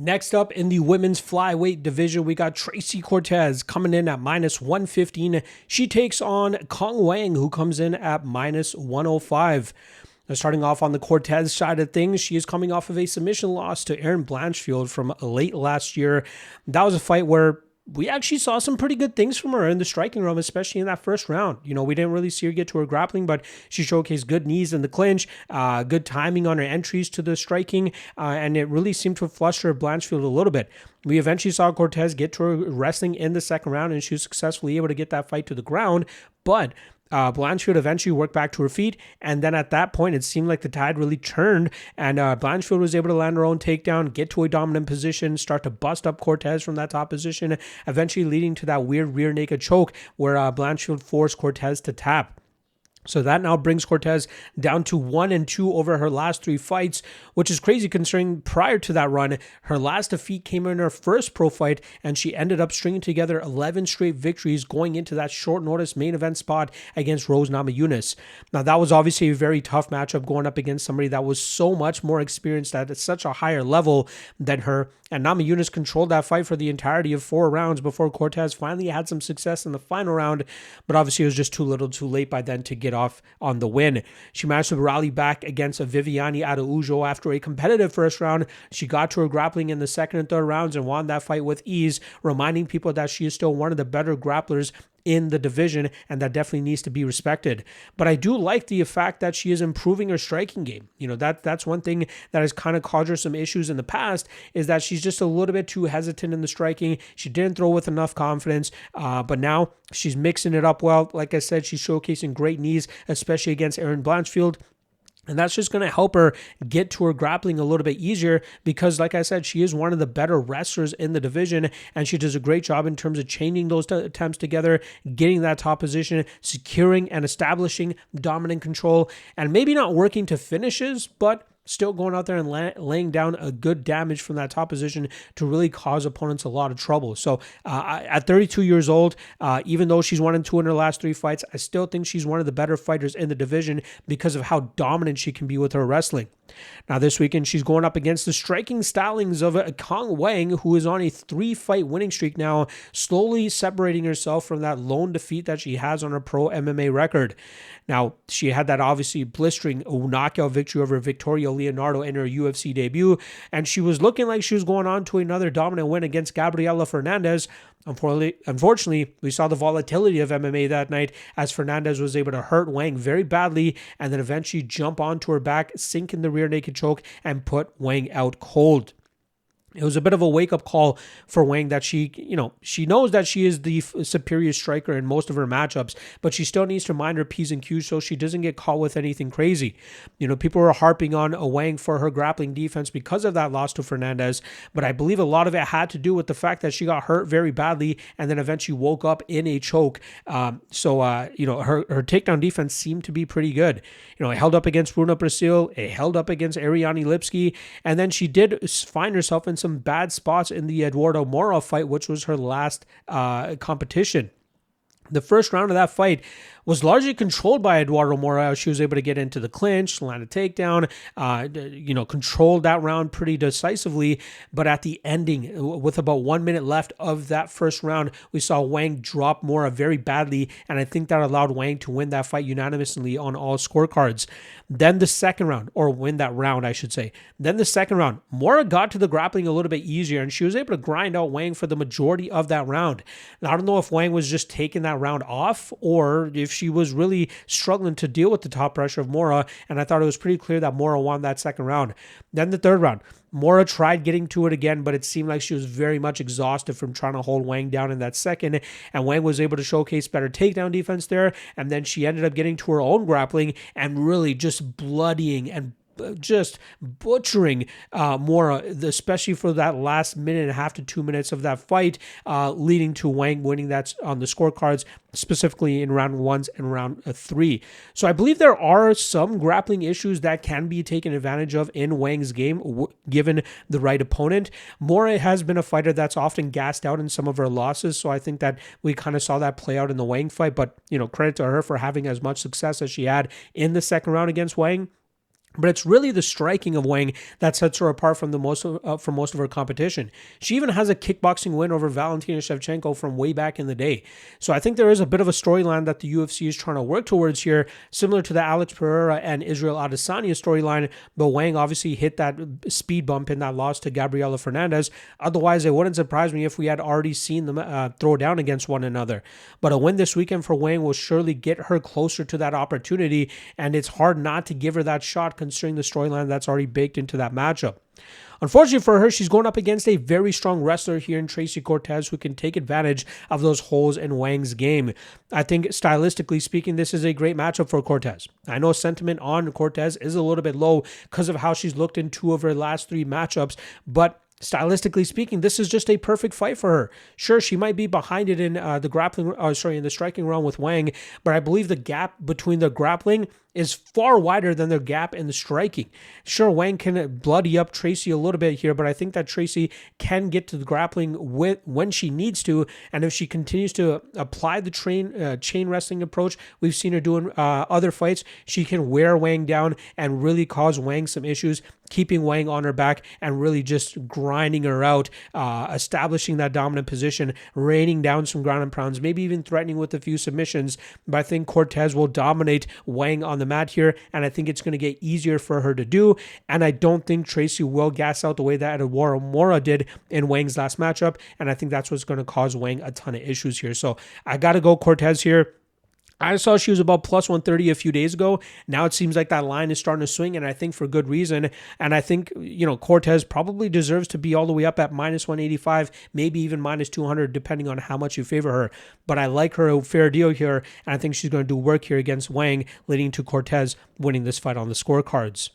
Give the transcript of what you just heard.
Next up in the women's flyweight division, we got Tracy Cortez coming in at -115. She takes on Wang, who comes in at -105. Now, starting off on the Cortez side of things, she is coming off of a submission loss to Erin Blanchfield from late last year. That was a fight where we actually saw some pretty good things from her in the striking room, especially in that first round. You know, we didn't really see her get to her grappling, but she showcased good knees in the clinch, good timing on her entries to the striking, and it really seemed to fluster Blanchfield a little bit. We eventually saw Cortez get to her wrestling in the second round, and she was successfully able to get that fight to the ground, but Blanchfield eventually worked back to her feet, and then at that point, it seemed like the tide really turned, and Blanchfield was able to land her own takedown, get to a dominant position, start to bust up Cortez from that top position, eventually leading to that weird rear naked choke where Blanchfield forced Cortez to tap. So that now brings Cortez down to 1-2 over her last 3 fights, which is crazy considering prior to that run, her last defeat came in her first pro fight, and she ended up stringing together 11 straight victories going into that short notice main event spot against Rose Namajunas. Now, that was obviously a very tough matchup going up against somebody that was so much more experienced at such a higher level than her, and Namajunas controlled that fight for the entirety of 4 rounds before Cortez finally had some success in the final round, but obviously it was just too little too late by then to get off on the win. She managed to rally back against Viviane Araujo after a competitive first round. She got to her grappling in the second and third rounds and won that fight with ease, reminding people that she is still one of the better grapplers in the division, and that definitely needs to be respected. But I do like the fact that she is improving her striking game. You know, that's one thing that has kind of caused her some issues in the past, is that she's just a little bit too hesitant in the striking. She didn't throw with enough confidence, but now she's mixing it up well. Like I said, she's showcasing great knees, especially against Erin Blanchfield. And that's just going to help her get to her grappling a little bit easier because, like I said, she is one of the better wrestlers in the division, and she does a great job in terms of chaining those attempts together, getting that top position, securing and establishing dominant control, and maybe not working to finishes, but still going out there and laying down a good damage from that top position to really cause opponents a lot of trouble. So at 32 years old, even though she's 1-2 in her last 3 fights, I still think she's one of the better fighters in the division because of how dominant she can be with her wrestling. Now this weekend, she's going up against the striking stylings of Wang, who is on a 3-fight winning streak now, slowly separating herself from that lone defeat that she has on her pro MMA record. Now, she had that obviously blistering knockout victory over Victoria Leonardo in her UFC debut, and she was looking like she was going on to another dominant win against Gabriela Fernandez. Unfortunately, we saw the volatility of MMA that night as Fernandez was able to hurt Wang very badly and then eventually jump onto her back, sink in the rear naked choke, and put Wang out cold. It was a bit of a wake-up call for Wang that she knows that she is the superior striker in most of her matchups, but she still needs to mind her P's and Q's so she doesn't get caught with anything crazy. You know, people were harping on Wang for her grappling defense because of that loss to Fernandez, but I believe a lot of it had to do with the fact that she got hurt very badly and then eventually woke up in a choke. Her takedown defense seemed to be pretty good. You know, it held up against Bruna Brasil, it held up against Ariane Lipski, and then she did find herself in some bad spots in the Eduardo Mora fight, which was her last competition. The first round of that fight was largely controlled by Eduardo Mora. She was able to get into the clinch, land a takedown, controlled that round pretty decisively. But at the ending, with about 1 minute left of that first round, we saw Wang drop Mora very badly, and I think that allowed Wang to win that fight unanimously on all scorecards. Then the second round, or win that round, I should say. Then the second round, Mora got to the grappling a little bit easier, and she was able to grind out Wang for the majority of that round. Now, I don't know if Wang was just taking that round off or if she was really struggling to deal with the top pressure of Mora, and I thought it was pretty clear that Mora won that second round. Then the third round, Mora tried getting to it again, but it seemed like she was very much exhausted from trying to hold Wang down in that second, and Wang was able to showcase better takedown defense there, and then she ended up getting to her own grappling and really just bloodying and just butchering Mora, especially for that last minute and a half to 2 minutes of that fight, leading to Wang winning that on the scorecards, specifically in round 1 and round 3. So I believe there are some grappling issues that can be taken advantage of in Wang's game, given the right opponent. Mora has been a fighter that's often gassed out in some of her losses, so I think that we kind of saw that play out in the Wang fight, but credit to her for having as much success as she had in the second round against Wang. But it's really the striking of Wang that sets her apart from most of her competition. She even has a kickboxing win over Valentina Shevchenko from way back in the day. So I think there is a bit of a storyline that the UFC is trying to work towards here, similar to the Alex Pereira and Israel Adesanya storyline. But Wang obviously hit that speed bump in that loss to Gabriela Fernandez. Otherwise, it wouldn't surprise me if we had already seen them throw down against one another. But a win this weekend for Wang will surely get her closer to that opportunity, and it's hard not to give her that shot considering the storyline that's already baked into that matchup. Unfortunately for her, she's going up against a very strong wrestler here in Tracy Cortez who can take advantage of those holes in Wang's game. I think stylistically speaking, this is a great matchup for Cortez. I know sentiment on Cortez is a little bit low because of how she's looked in 2 of her last 3 matchups, but stylistically speaking, this is just a perfect fight for her. Sure, she might be behind it in in the striking realm with Wang, but I believe the gap between the grappling is far wider than the gap in the striking. Sure, Wang can bloody up Tracy a little bit here, but I think that Tracy can get to the grappling when she needs to, and if she continues to apply the chain wrestling approach we've seen her do in other fights, she can wear Wang down and really cause Wang some issues, keeping Wang on her back and really just grinding her out, establishing that dominant position, raining down some ground and pounds, maybe even threatening with a few submissions. But I think Cortez will dominate Wang on the mat here, and I think it's going to get easier for her to do, and I don't think Tracy will gas out the way that Eduardo Mora did in Wang's last matchup, and I think that's what's going to cause Wang a ton of issues here. So I got to go Cortez here. I saw she was about plus 130 a few days ago. Now it seems like that line is starting to swing, and I think for good reason. And I think, Cortez probably deserves to be all the way up at minus 185, maybe even minus 200, depending on how much you favor her. But I like her a fair deal here, and I think she's going to do work here against Wang, leading to Cortez winning this fight on the scorecards.